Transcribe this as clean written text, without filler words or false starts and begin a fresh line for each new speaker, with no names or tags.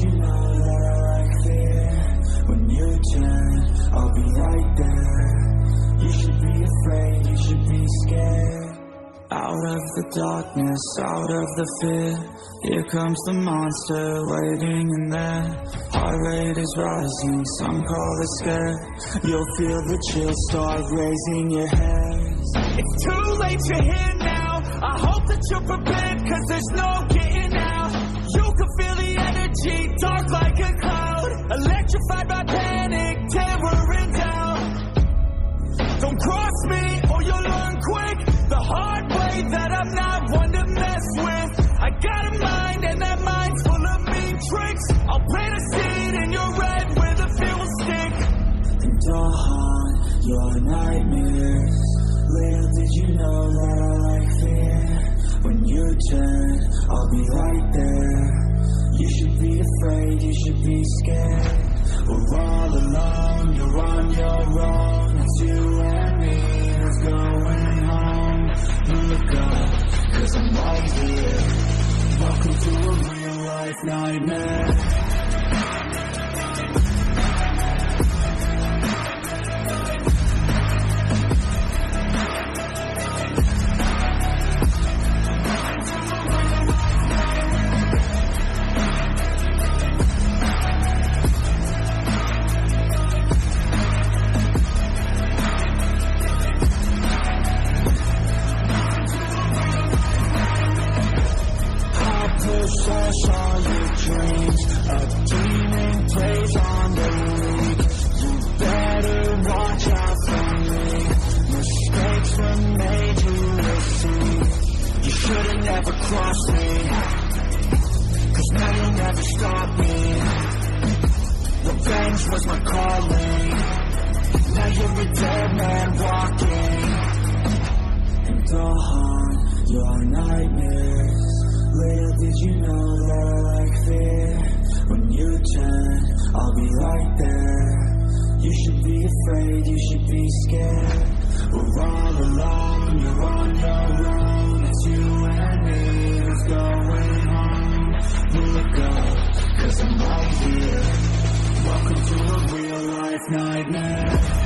you know that I like fear? When you turn, I'll be right there. You should be afraid, you should be scared. Out of the darkness, out of the fear, here comes the monster waiting in there. Heart rate is rising, some call it scared. You'll feel the chill start raising your hairs.
It's too late, you're here now. I hope that you're prepared, cause there's no getting out. You can feel the energy, dark like a cloud. Electrified by panic, terror and doubt. Don't cross me or you'll learn quick the hard way that I'm not one to mess with. I got a mind and that mind's full of mean tricks. I'll plant a seed in your red where the fear will stick.
And I'll haunt your nightmares. Little did you know that I like fear. When you turn, I'll be right there. You should be afraid, you should be scared. We're all alone, you're on your own. It's you and me, who's going home? Look up, cause I'm right here. Welcome to a real life nightmare. Push all your dreams. A demon plays on the league. You better watch out for me. Mistakes were made, you will see. You should've never crossed me, cause now you'll never stop me. Revenge was my calling. Now you're a dead man walking. And I'll haunt your nightmares. Little did you know that I like fear. When you turn, I'll be right there. You should be afraid, you should be scared. We're all alone, you're on your own. It's you and me, who's going home? Look up, cause I'm right here. Welcome to a real life nightmare.